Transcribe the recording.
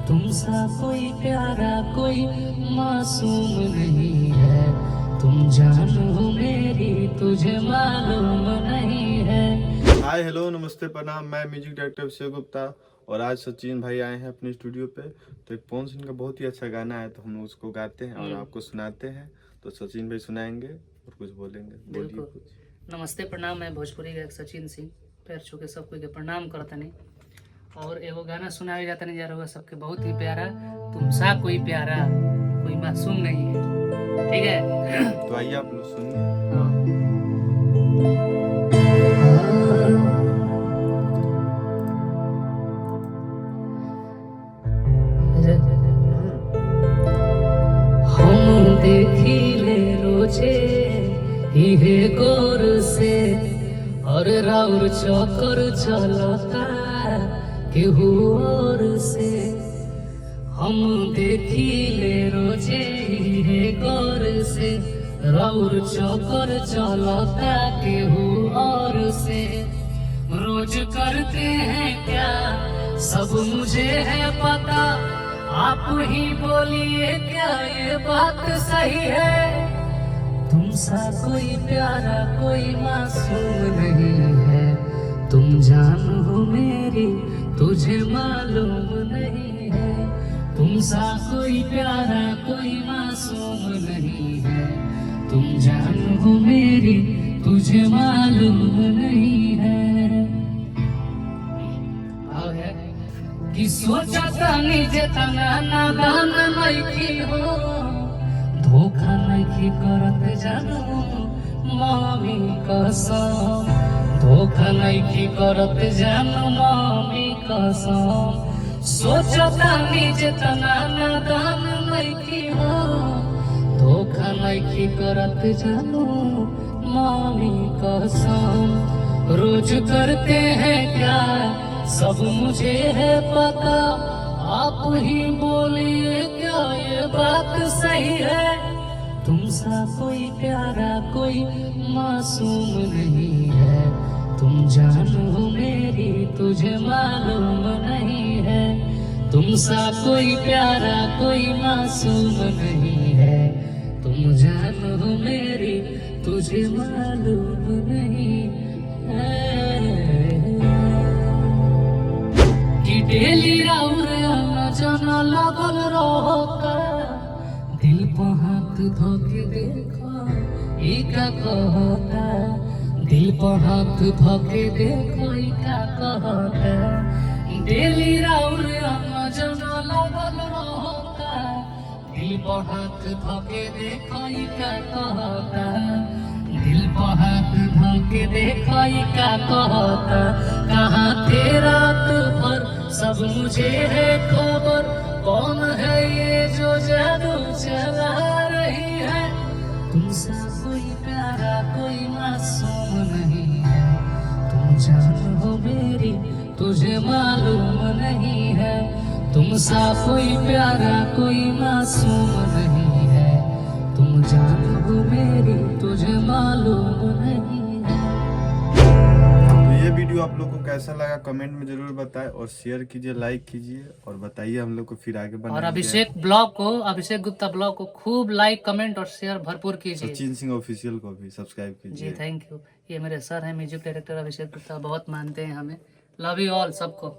तुमसा कोई प्यारा कोई मासूम नहीं है, तुम जान हो मेरी तुझे मालूम नहीं है। हाय हेलो नमस्ते प्रणाम। मैं म्यूजिक डायरेक्टर अभिषेक गुप्ता और आज सचिन भाई आए हैं अपने स्टूडियो पे। तो एक पवन सिंह का बहुत ही अच्छा गाना है, तो हम उसको गाते हैं और आपको सुनाते हैं। तो सचिन भाई सुनाएंगे और कुछ बोलेंगे, बोलिए बिल्कुल। कुछ। नमस्ते प्रणाम, मैं भोजपुरी गायक सचिन सिंह पैर छू के सब कोई के प्रणाम करतनी और एगो गाना सुनावे जाता नहीं जा रहा सबके बहुत ही प्यारा। तुमसा कोई प्यारा कोई मासूम नहीं है, ठीक है। तो आइए आप लोग सुनिए। हम देखिले रोजे इहे गोर से और राउर चौकर चलता केहू और से। हम देखिले रोजे इहे गोर से राउर चौकर चलता केहू और से। रोज करते हैं क्या सब मुझे है पता, आप ही बोलिए क्या ये बात सही है। तुमसा कोई प्यारा कोई मासूम नहीं है, तुम जान हो मेरी तुझे मालूम नहीं है। तुमसा कोई प्यारा कोई मासूम नहीं है, तुम जान हो मेरी तुझे मालूम नहीं है। कि सोचा तानी जेतना नादान नइखी हो, धोखा नइखी करत जानो मम्मी कसम। धोखा नइखी करत जानो मम्मी कसम। सोचा तानी जेतना नादान नइखी हो, धोखा नइखी करत जानो मम्मी कसम। रोज करते हैं क्या सब मुझे है पता, आप ही बोलिए क्या ये बात सही है। तुमसा कोई प्यारा कोई मासूम नहीं है, तुम जान हो मेरी तुझे मालूम नहीं है। तुमसा कोई प्यारा कोई मासूम नहीं है, तुम जान हो मेरी तुझे मालूम नहीं है। डेली राउर आना जाना लागल रहता, दिल पे हाथ धोके देखो ई का कहता। दिल पे हाथ धोके देखो ई का कहता। डेली राउर आना जाना लागल रहता, दिल पे हाथ धोके देखो ई का कहता। दिल पे हाथ धोके देखो ई का कहता। कहाँ थे रात भर सब मुझे है खबर, कौन है ये जो जादू चला रही है। तुमसा कोई प्यारा कोई मासूम नहीं है, तुम जान हो मेरी तुझे मालूम नहीं है। तुमसा कोई प्यारा कोई मासूम नहीं है, तुम जान हो मेरी तुझे मालूम नहीं है। ये वीडियो आप लोग को कैसा लगा कमेंट में जरूर बताएं और शेयर कीजिए, लाइक कीजिए और बताइए हम लोग को फिर आगे और बनाएंगे। अभिषेक गुप्ता ब्लॉग को खूब लाइक कमेंट और शेयर भरपूर कीजिए। सचिन सिंह ऑफिशियल को भी सब्सक्राइब जी कीजिए। Thank you. ये मेरे सर हैं म्यूजिक डायरेक्टर अभिषेक गुप्ता, बहुत मानते हैं हमें। लव यू ऑल सबको।